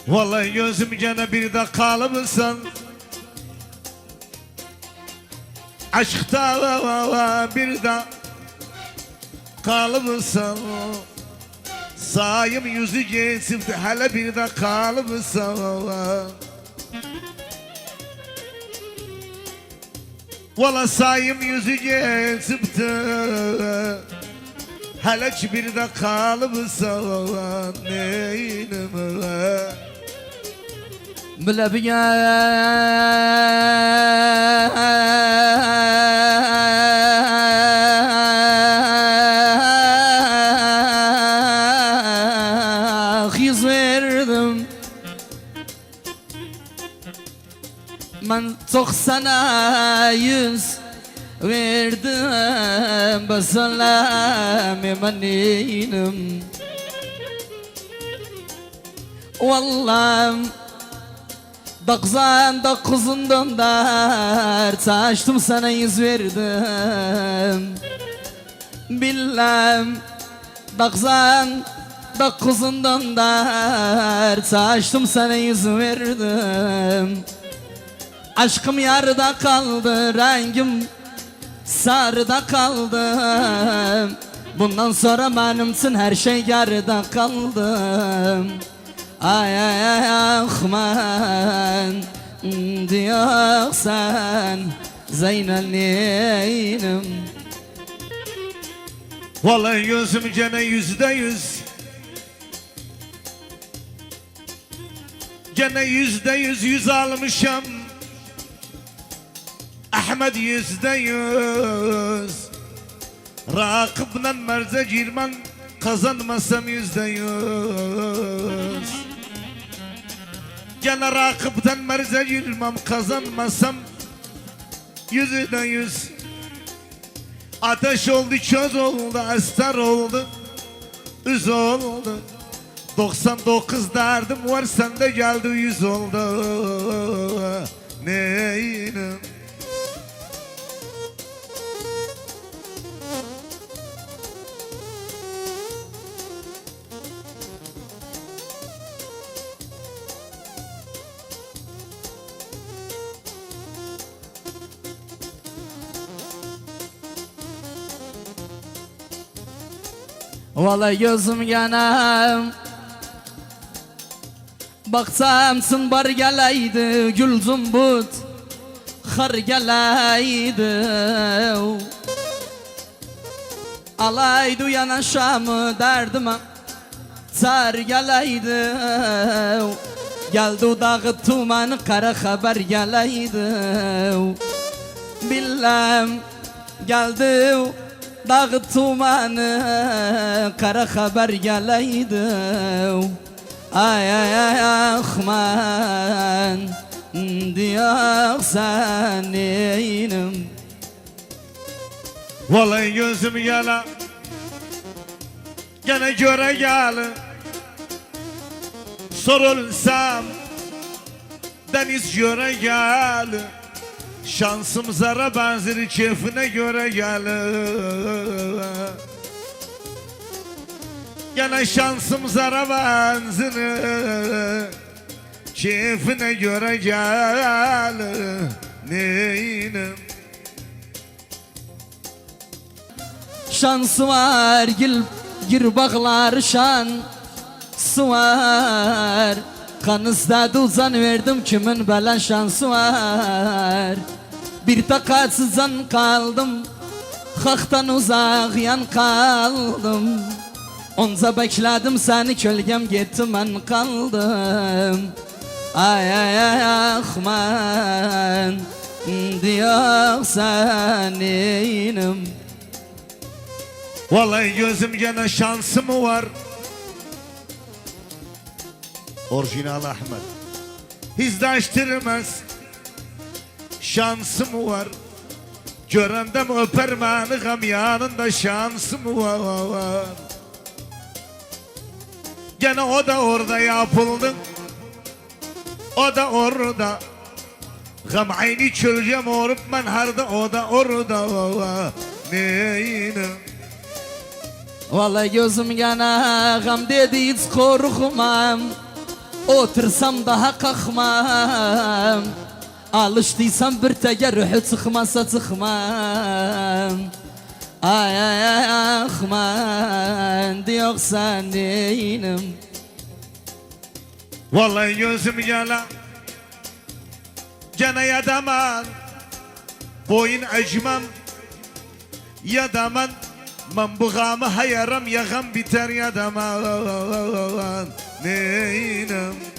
Vallahi gözüm gene bir de kalıbısan. Aşkta bir de kalıbısan. Sayım yüzü geçip hele bir de kalıbısan. Valla sayım yüzü geçip de hele bir de kalıbısan. Neynim بلا بيا خيزردم من تخسنا yüz verdim بسلام منينم والله dokuzundan dert açtım sana yüz verdim. Bilmem dokuzundan dert açtım sana yüz verdim. Aşkım yarıda kaldı, rengim sarıda kaldı. Bundan sonra benimsin, her şey yarıda kaldı. Ay ay ay ahman diyorsan Zeynel'im. Vallahi gözüm gene %100. Gene %100 yüz almışım. Ahmet %100. Rakibden merze girmen kazanmasam %100. Gene rakipten merze girmem kazanmasam %100. Ateş oldu, köz oldu, ester oldu, üz oldu. 99 derdim var, sende geldi 100 oldu. Neyim? Vallahi gözüm gene baksamsın bar geleydi, gül zumbut xar geleydi. Alaydı yanaşamı derdime tar geleydi. Geldi dağı tumanı kara haber geleydi. Bilmem geldi dağı tumanı kara haber geleydi. Ay ay ay ahman diyorsan neynim. Vallahi gözüm yana gene göre gel. Sorulsam deniz göre gel. Şansım zara benzer, keyfine göre gel. Gene şansım zara benzer, keyfine göre gel. Neynim? Şansı var gir bağlar şansı var. Kanızda duzan verdim, kimin belen şansı var. Bir takatsızdan kaldım, haktan uzak yan kaldım. Onca bekledim seni, kölgem gitti ben kaldım. Ay ay ay ahman diyorsan neynim. Vallahi gözüm gene şansım var. Orijinal Ahmet hizdaştırmaz. Şansım var. Görendem öper beni, gam yanında şansım var. Gene o da orada yapıldı. O da orada. Gam aynı çölcem orup ben harda, o da orada. Neyine? Vallahi gözüm gene gam dedi, hiç korkmam. Otursam daha kalkmam. Alıştıysam bir tege ruhu çıkmasa çıkmam. Ay ay ay ahman diyorsa neynim. Vallahi gözüm yana Cana yadaman Boyun acımam Yadaman Man bu gamı hayaram Yağam biter yadaman Neynim.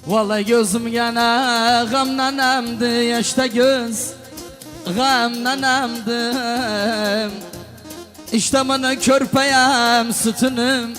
Vallahi gözüm yana gamdan amdı yaşta göz gamdan amdım. İşte bana körpeyem sütünüm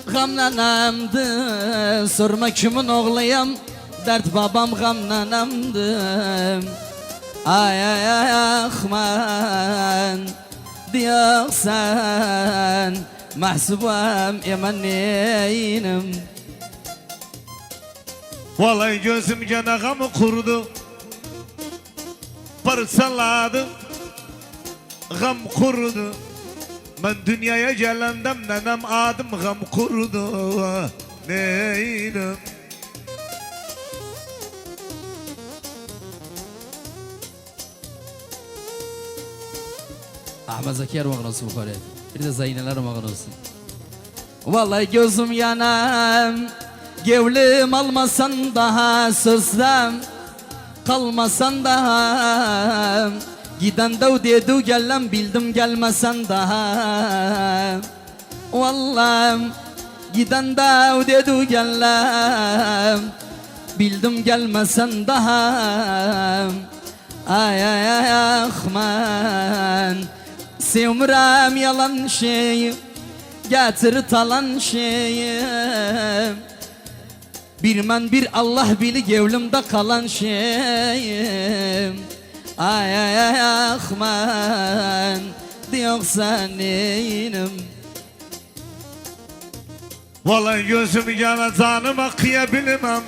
gamdan amdı. Sorma kimin oğluyam dert babam gamdan amdım. Ay ay ay ahman diyorsan mahsubam eman neynim. Vallahi gözüm canağımı kurdu Parsaladı Gam kurdu Ben dünyaya gelendem nenem adım gam kurdu Neydim. Ahmet Zakir mağnası bu kare. Bir de Zeyneler mağnası. Vallahi gözüm yanam Gevlim almasan daha sözlem kalmasan daha. Giden de dedi gellem bildim gelmesen daha. Vallahi giden de dedi gellem bildim gelmesen daha. Ay ay ay ahman sevmirem yalan şeyi getir talan şeyi. Bir men bir Allah bili gevlimde kalan şeyim. Ay ay ay ahman diyorsan neynim. Vallahi gözüm yana canıma kıyabilmem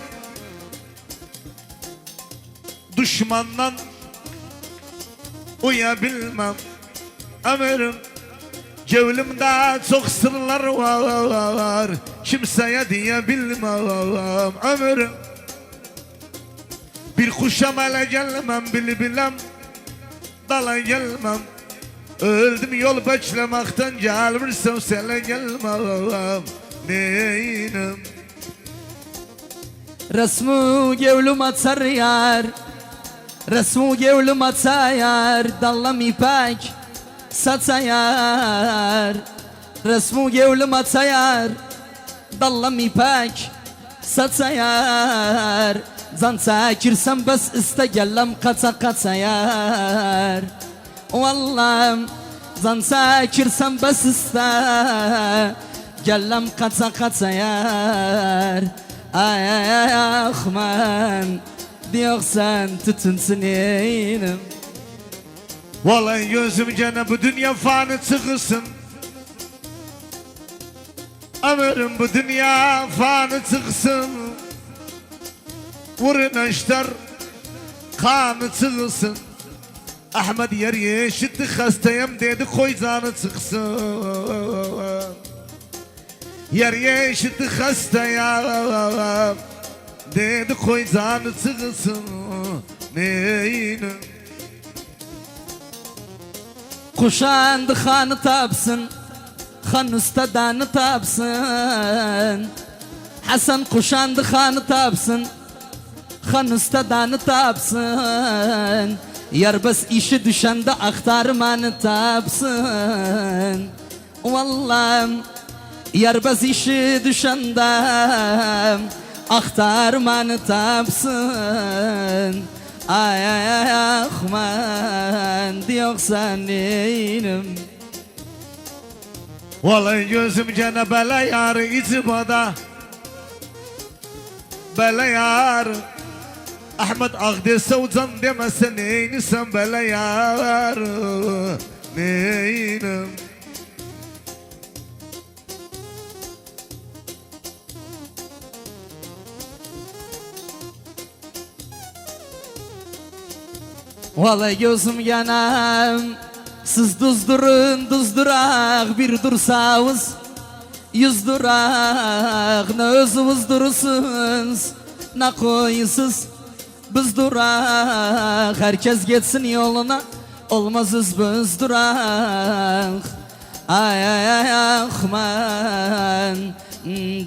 Düşmandan uyabilmem Ömrüm Cevlimde çok sırlar var Kimseye diyebilmem ömrüm. Bir kuşa mele gelmem bilmem Dala gelmem Öldüm yol beklemekten gelmirsem sele gelmem Neynim. Resmu gevlum atar yar Resmu gevlum atar yar Dallam ipek satayar. Resmu gevlim atayar dallam ipek satayar. Zanta girsem bes iste gellem kata katayar. Vallahi zanta girsem bes iste gellem kata katayar. Ay ay ay ahman diyorsan tutunsun eynim. Vallahi gözüm canım bu dünya fanı çıkısın. Ömrüm bu dünya fanı çıksın. Vurun eşler kanı çıksın. Ahmet yer yeşitti hastayım dedi koy canı çıksın. Yer yeşitti hastayım dedi koy canı çıksın. Neyine Kuşandı hanı tapsın, han ustadanı tapsın. Hasan kuşandı hanı tapsın, han ustadanı tapsın. Yar bas işi düşende aktarmanı tapsın. Vallahi yar bas işi düşende aktarmanı tapsın. Ay ay ay ahman diyorsan neynim. Vallahi gözüm cana bela yarı itibada bela yar. Ahmet Akdes'e ucan demesen neyini sen bela yar. Neynim. Vallahi gözüm yanam. Siz duzdurun duzdurak bir dursağız. Yüz durak ne özünüz durursunuz ne koyunsuz. Biz durak herkes gitsin yoluna. Olmazız biz durak. Ay ay ay ahman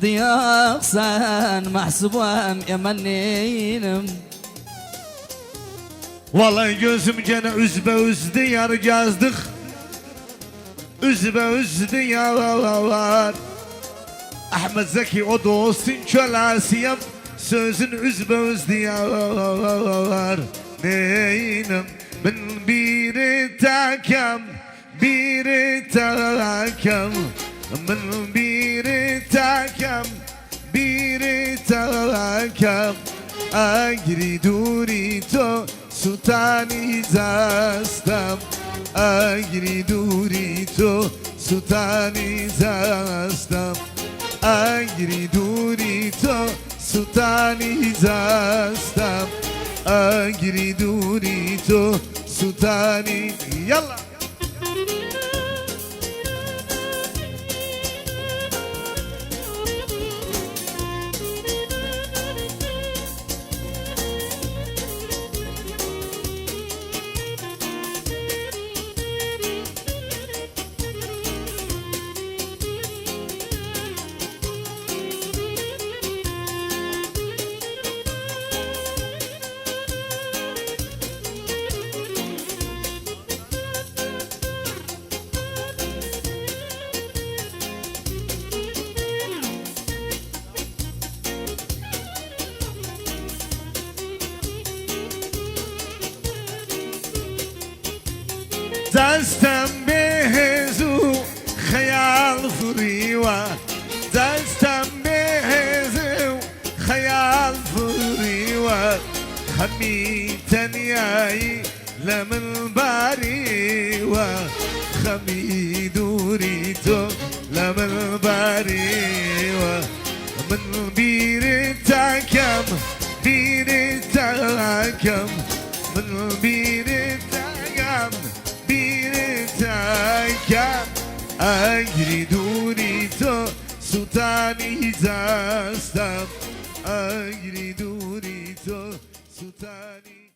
diyaksan mahsubam emanenim. Vallahi gözüm gene üzbe üz diyar gezdik. Üzbe üz diyar. Ahmet Zeki o dostun kölasiyem. Sözün üzbe üz diyar. Neynim ben biri takem. Biri takem. Ben biri takem. Biri takem. Agri durito Sultani zastam. Agri durito Sultani zastam. Agri durito Sultani zastam. Agri durito Sultani. Yallah. دستم بهزو خیال فریوا. دستم بهزو خیال فریوا. خمی تنیایی لمن باریوا. خمی دوری تو لمن باریوا. من بیر تاکم بیر تاکم. من بیر تاکم biri takem. Agri durito Sultani zastam. Agri durito Sultani.